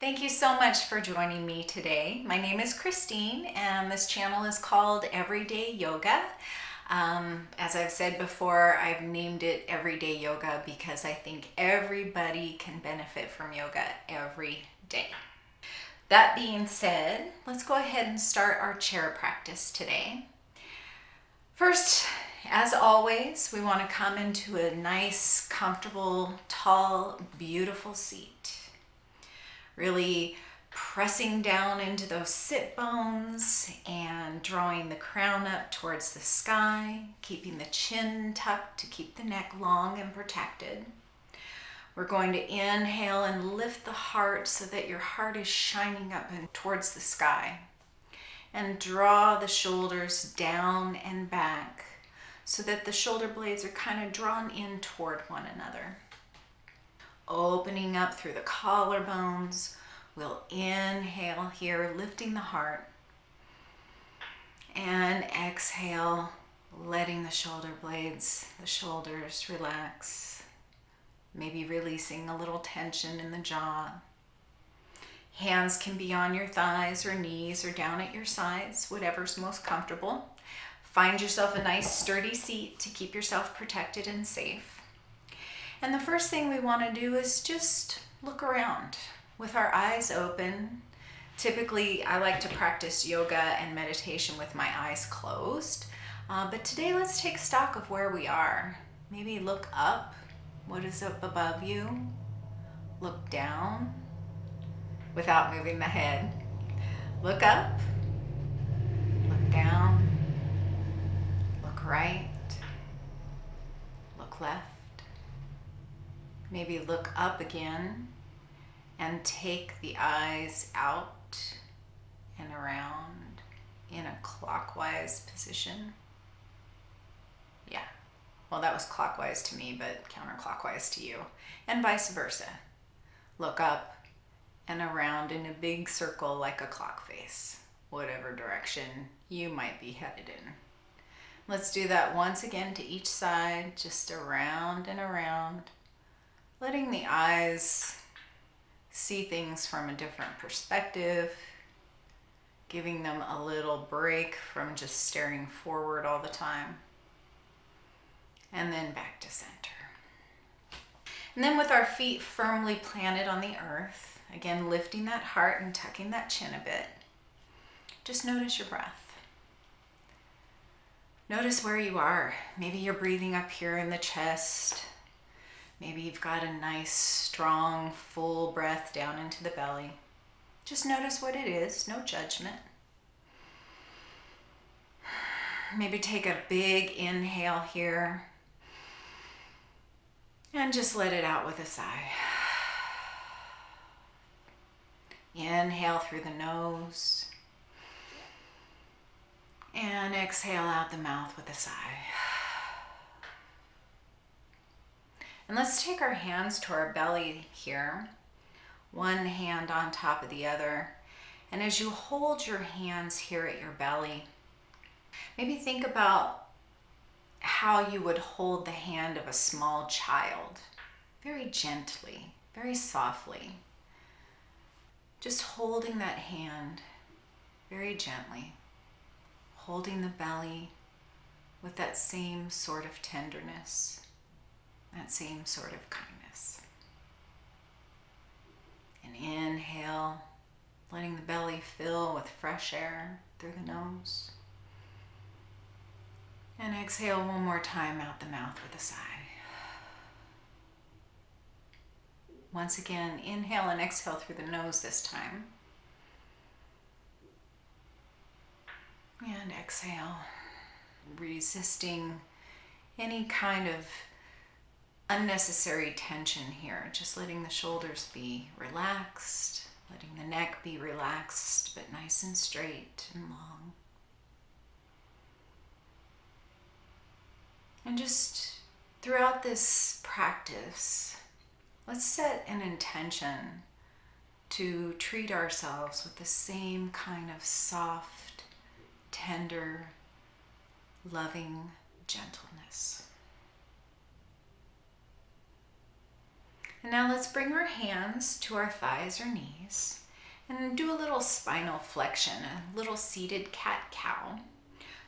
Thank you so much for joining me today. My name is Christine and this channel is called Everyday Yoga. As I've said before, I've named it Everyday Yoga because I think everybody can benefit from yoga every day. That being said, let's go ahead and start our chair practice today. First, as always, we want to come into a nice, comfortable, tall, beautiful seat. Really pressing down into those sit bones and drawing the crown up towards the sky, keeping the chin tucked to keep the neck long and protected. We're going to inhale and lift the heart so that your heart is shining up and towards the sky. And draw the shoulders down and back so that the shoulder blades are kind of drawn in toward one another. Opening up through the collarbones, we'll inhale here, lifting the heart, and exhale, letting the shoulder blades, the shoulders relax, maybe releasing a little tension in the jaw. Hands can be on your thighs or knees or down at your sides, whatever's most comfortable. Find yourself a nice sturdy seat to keep yourself protected and safe. And the first thing we want to do is just look around with our eyes open. Typically, I like to practice yoga and meditation with my eyes closed. But today, let's take stock of where we are. Maybe look up. What is up above you? Look down without moving the head. Look up. Look down. Look right. Look left. Maybe look up again and take the eyes out and around in a clockwise position. Yeah, well, that was clockwise to me, but counterclockwise to you, and vice versa. Look up and around in a big circle like a clock face, whatever direction you might be headed in. Let's do that once again to each side, just around and around. Letting the eyes see things from a different perspective, giving them a little break from just staring forward all the time. And then back to center. And then with our feet firmly planted on the earth, again lifting that heart and tucking that chin a bit, just notice your breath. Notice where you are. Maybe you're breathing up here in the chest. Maybe you've got a nice, strong, full breath down into the belly. Just notice what it is, no judgment. Maybe take a big inhale here and just let it out with a sigh. Inhale through the nose and exhale out the mouth with a sigh. And let's take our hands to our belly here, one hand on top of the other. And as you hold your hands here at your belly, maybe think about how you would hold the hand of a small child, very gently, very softly. Just holding that hand very gently, holding the belly with that same sort of tenderness. That same sort of kindness. And inhale, letting the belly fill with fresh air through the nose. And exhale one more time out the mouth with a sigh. Once again, inhale and exhale through the nose this time. And exhale, resisting any kind of unnecessary tension here, just letting the shoulders be relaxed, letting the neck be relaxed, but nice and straight and long. And just throughout this practice, let's set an intention to treat ourselves with the same kind of soft, tender, loving gentleness. And now let's bring our hands to our thighs or knees and do a little spinal flexion, a little seated cat-cow.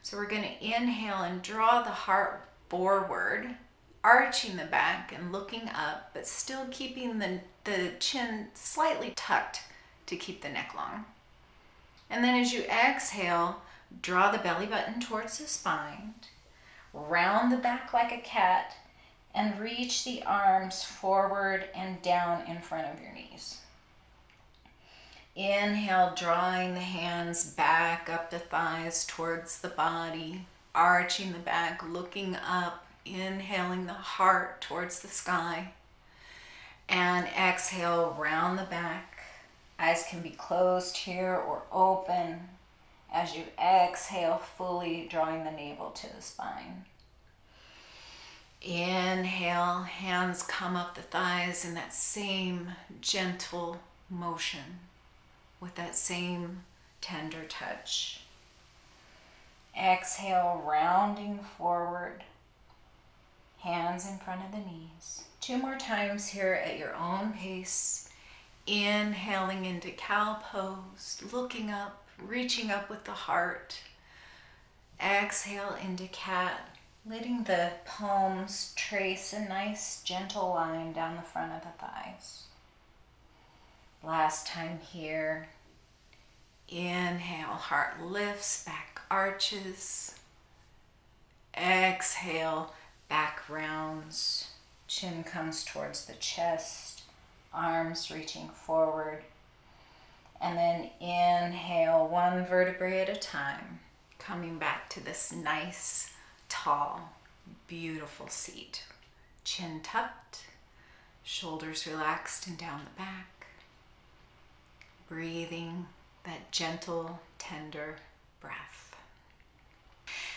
So we're going to inhale and draw the heart forward, arching the back and looking up, but still keeping the chin slightly tucked to keep the neck long. And then as you exhale, draw the belly button towards the spine, round the back like a cat, and reach the arms forward and down in front of your knees. Inhale, drawing the hands back up the thighs towards the body, arching the back, looking up, inhaling the heart towards the sky. And exhale, round the back. Eyes can be closed here or open as you exhale, fully drawing the navel to the spine. Inhale, hands come up the thighs in that same gentle motion with that same tender touch. Exhale, rounding forward, hands in front of the knees. 2 more times here at your own pace. Inhaling into cow pose, looking up, reaching up with the heart. Exhale into cat. Letting the palms trace a nice gentle line down the front of the thighs. Last time here. Inhale, heart lifts, back arches. Exhale, back rounds. Chin comes towards the chest, arms reaching forward. And then inhale, 1 vertebrae at a time, coming back to this nice, tall, beautiful seat. Chin tucked, shoulders relaxed and down the back. Breathing that gentle, tender breath.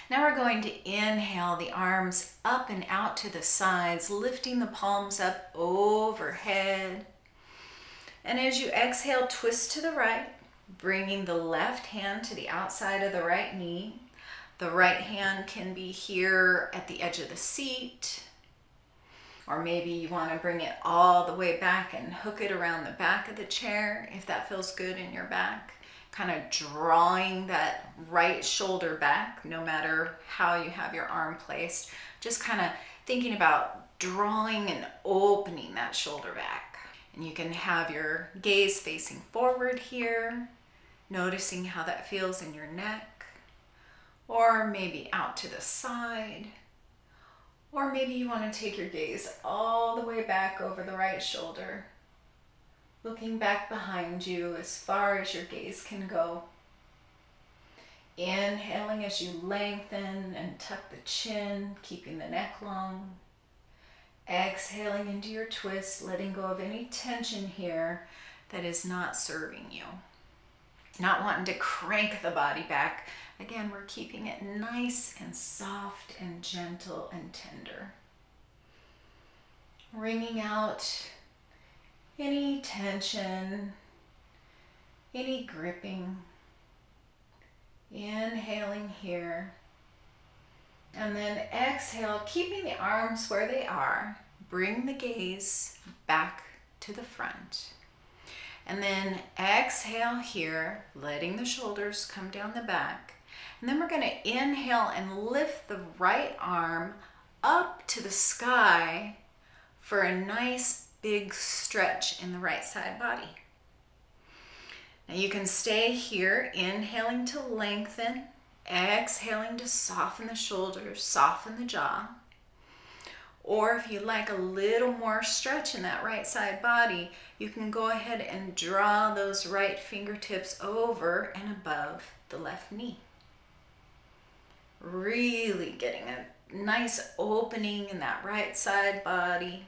Now we're going to inhale the arms up and out to the sides, lifting the palms up overhead. And as you exhale, twist to the right, bringing the left hand to the outside of the right knee. The right hand can be here at the edge of the seat, or maybe you want to bring it all the way back and hook it around the back of the chair if that feels good in your back. Kind of drawing that right shoulder back, no matter how you have your arm placed. Just kind of thinking about drawing and opening that shoulder back. And you can have your gaze facing forward here, noticing how that feels in your neck. Or maybe out to the side. Or maybe you want to take your gaze all the way back over the right shoulder, looking back behind you as far as your gaze can go. Inhaling as you lengthen and tuck the chin, keeping the neck long. Exhaling into your twist, letting go of any tension here that is not serving you. Not wanting to crank the body back. Again, we're keeping it nice and soft and gentle and tender. Wringing out any tension, any gripping. Inhaling here. And then exhale, keeping the arms where they are. Bring the gaze back to the front. And then exhale here, letting the shoulders come down the back. And then we're going to inhale and lift the right arm up to the sky for a nice big stretch in the right side body. Now you can stay here, inhaling to lengthen, exhaling to soften the shoulders, soften the jaw. Or if you like a little more stretch in that right side body, you can go ahead and draw those right fingertips over and above the left knee. Really getting a nice opening in that right side body.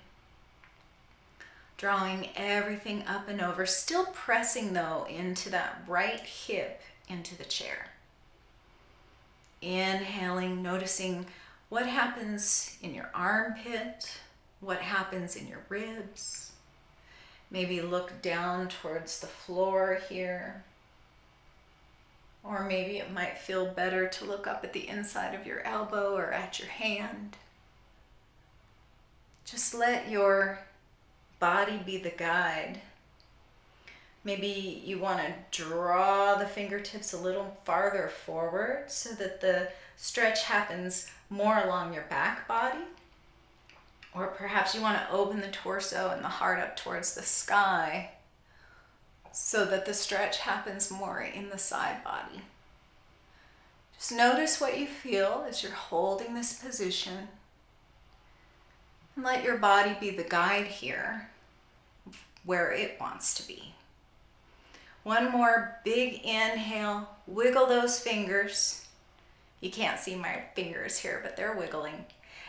Drawing everything up and over, still pressing though into that right hip into the chair. Inhaling, noticing what happens in your armpit, what happens in your ribs. Maybe look down towards the floor here. Or maybe it might feel better to look up at the inside of your elbow or at your hand. Just let your body be the guide. Maybe you want to draw the fingertips a little farther forward so that the stretch happens more along your back body. Or perhaps you want to open the torso and the heart up towards the sky so that the stretch happens more in the side body. Just notice what you feel as you're holding this position. And let your body be the guide here, where it wants to be. One more big inhale. Wiggle those fingers. You can't see my fingers here, but they're wiggling.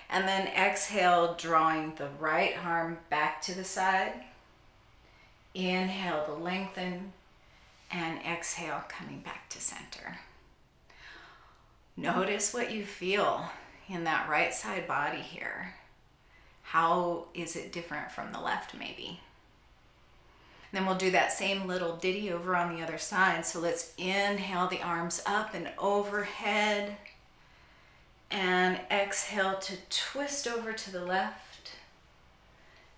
And then exhale, drawing the right arm back to the side. Inhale to lengthen, and exhale, coming back to center. Notice what you feel in that right side body here. How is it different from the left, maybe? Then we'll do that same little ditty over on the other side. So let's inhale the arms up and overhead. And exhale to twist over to the left.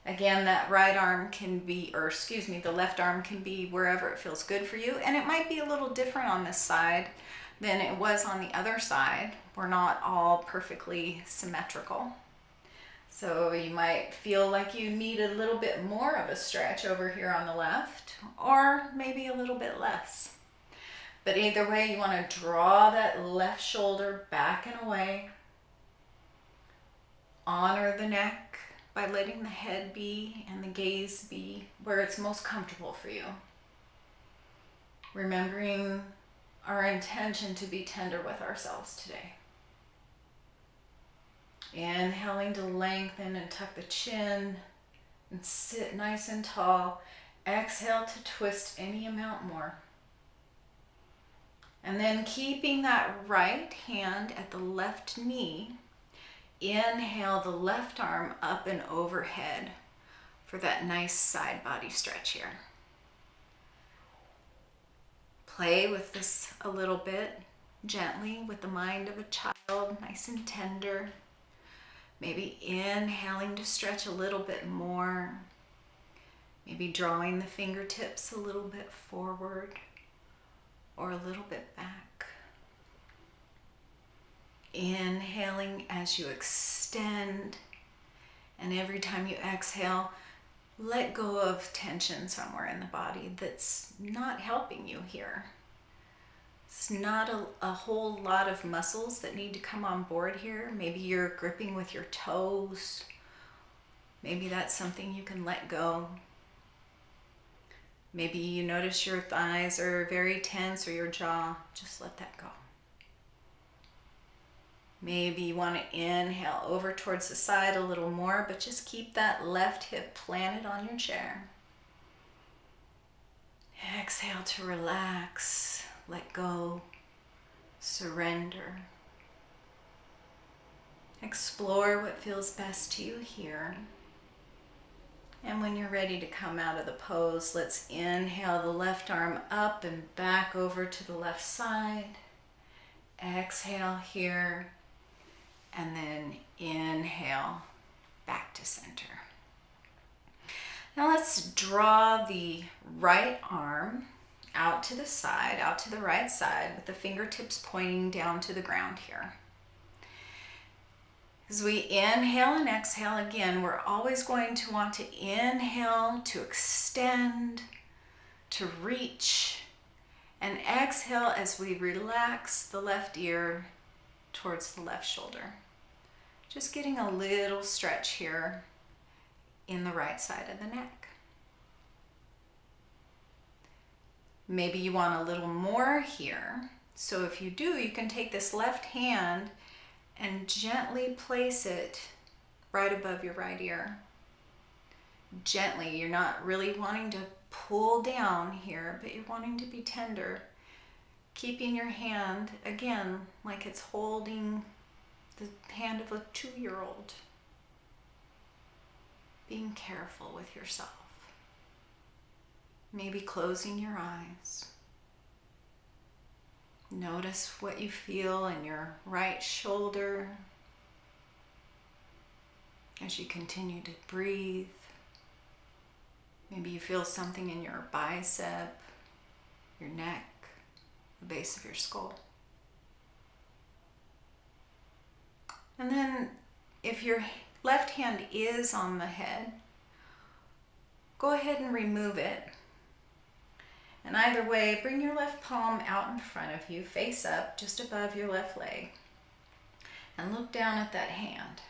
Again, that right arm can be, the left arm can be wherever it feels good for you. And it might be a little different on this side than it was on the other side. We're not all perfectly symmetrical. So you might feel like you need a little bit more of a stretch over here on the left, or maybe a little bit less. But either way, you want to draw that left shoulder back and away. Honor the neck by letting the head be and the gaze be where it's most comfortable for you. Remembering our intention to be tender with ourselves today. Inhaling to lengthen and tuck the chin and sit nice and tall. Exhale to twist any amount more. And then keeping that right hand at the left knee, inhale the left arm up and overhead for that nice side body stretch here. Play with this a little bit, gently with the mind of a child, nice and tender. Maybe inhaling to stretch a little bit more. Maybe drawing the fingertips a little bit forward or a little bit back. Inhaling as you extend, and every time you exhale, let go of tension somewhere in the body that's not helping you here. It's not a whole lot of muscles that need to come on board here. Maybe you're gripping with your toes. Maybe that's something you can let go. Maybe you notice your thighs are very tense or your jaw. Just let that go. Maybe you want to inhale over towards the side a little more, but just keep that left hip planted on your chair. Exhale to relax, let go, surrender. Explore what feels best to you here. And when you're ready to come out of the pose, let's inhale the left arm up and back over to the left side. Exhale here, and then inhale back to center. Now let's draw the right arm out to the side, out to the right side, with the fingertips pointing down to the ground here. As we inhale and exhale again, we're always going to want to inhale to extend, to reach, and exhale as we relax the left ear towards the left shoulder. Just getting a little stretch here in the right side of the neck. Maybe you want a little more here. So if you do, you can take this left hand and gently place it right above your right ear. Gently, you're not really wanting to pull down here, but you're wanting to be tender. Keeping your hand, again, like it's holding the hand of a 2-year-old. Being careful with yourself. Maybe closing your eyes. Notice what you feel in your right shoulder as you continue to breathe. Maybe you feel something in your bicep, your neck, the base of your skull. And then if your left hand is on the head, go ahead and remove it. And either way, bring your left palm out in front of you, face up, just above your left leg. And look down at that hand.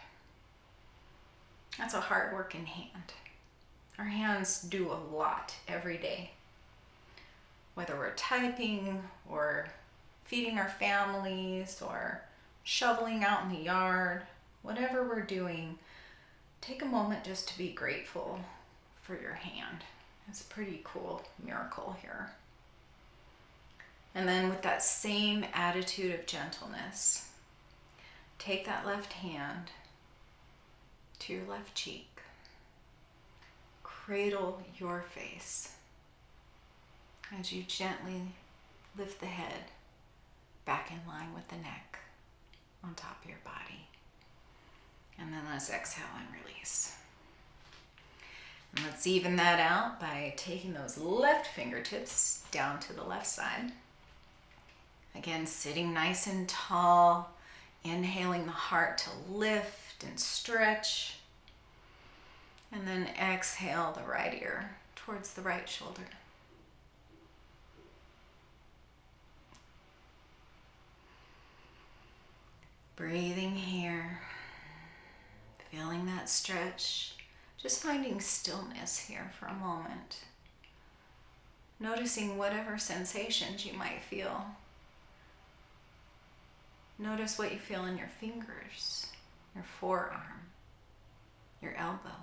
That's a hard-working hand. Our hands do a lot every day. Whether we're typing or feeding our families or shoveling out in the yard, whatever we're doing, take a moment just to be grateful for your hand. It's a pretty cool miracle here. And then with that same attitude of gentleness, take that left hand to your left cheek. Cradle your face as you gently lift the head back in line with the neck on top of your body. And then let's exhale and release. And let's even that out by taking those left fingertips down to the left side. Again, sitting nice and tall, inhaling the heart to lift and stretch. And then exhale the right ear towards the right shoulder. Breathing here, feeling that stretch, just finding stillness here for a moment. Noticing whatever sensations you might feel. Notice what you feel in your fingers, your forearm, your elbow,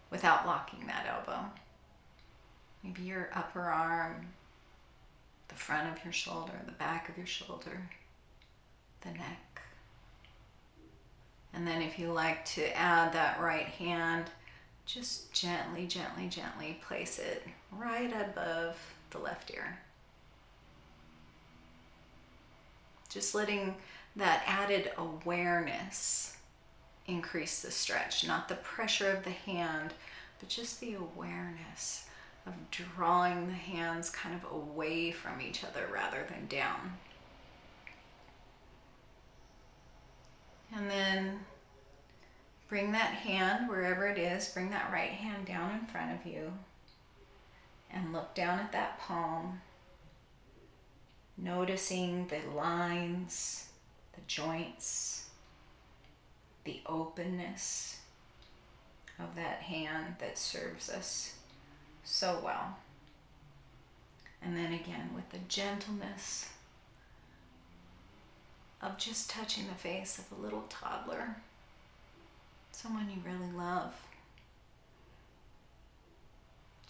without locking that elbow. Maybe your upper arm, the front of your shoulder, the back of your shoulder, the neck. And then if you like to add that right hand, just gently, gently, gently place it right above the left ear. Just letting that added awareness increase the stretch, not the pressure of the hand, but just the awareness of drawing the hands kind of away from each other rather than down. And then bring that hand, wherever it is, bring that right hand down in front of you and look down at that palm, noticing the lines, the joints, the openness of that hand that serves us so well. And then again, with the gentleness of just touching the face of a little toddler, someone you really love.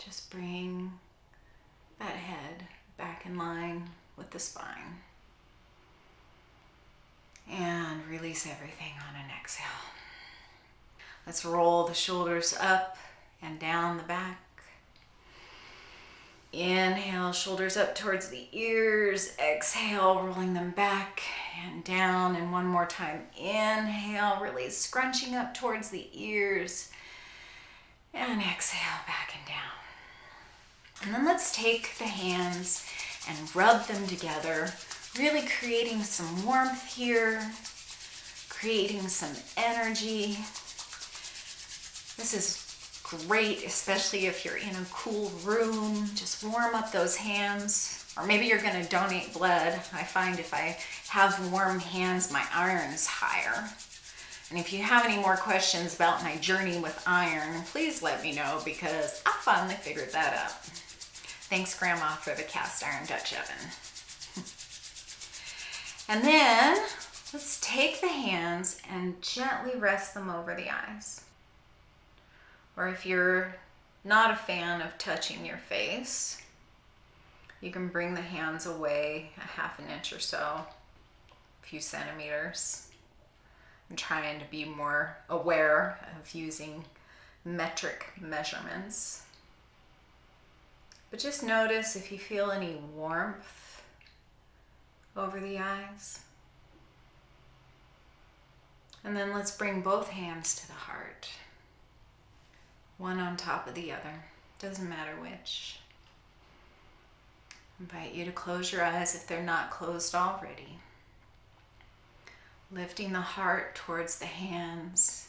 Just bring that head back in line with the spine. And release everything on an exhale. Let's roll the shoulders up and down the back. Inhale, shoulders up towards the ears. Exhale, rolling them back and down. And one more time. Inhale, release, scrunching up towards the ears. And exhale, back and down. And then let's take the hands and rub them together, really creating some warmth here, creating some energy. This is great, especially if you're in a cool room. Just warm up those hands. Or maybe you're going to donate blood. I find if I have warm hands, my iron is higher. And if you have any more questions about my journey with iron, please let me know, because I finally figured that out. Thanks, Grandma, for the cast iron Dutch oven. And then let's take the hands and gently rest them over the eyes. Or if you're not a fan of touching your face, you can bring the hands away a half an inch or so, a few centimeters. I'm trying to be more aware of using metric measurements. But just notice if you feel any warmth over the eyes. And then let's bring both hands to the heart. one on top of the other. Doesn't matter which. Invite you to close your eyes if they're not closed already. Lifting the heart towards the hands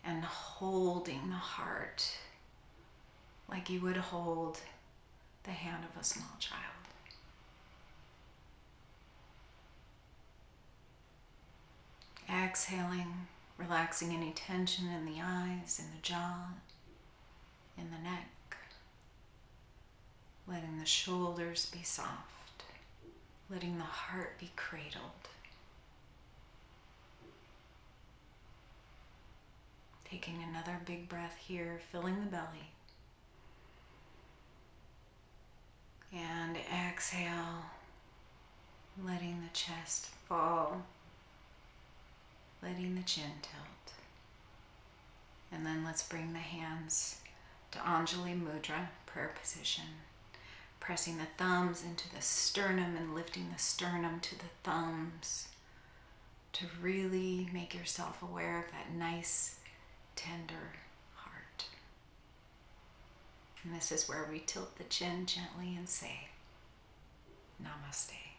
and holding the heart like you would hold the hand of a small child. Exhaling, relaxing any tension in the eyes, in the jaw, in the neck. Letting the shoulders be soft. Letting the heart be cradled. Taking another big breath here, filling the belly. And exhale, letting the chest fall, letting the chin tilt. And then let's bring the hands to Anjali Mudra, prayer position. Pressing the thumbs into the sternum and lifting the sternum to the thumbs to really make yourself aware of that nice, tender heart. And this is where we tilt the chin gently and say, Namaste.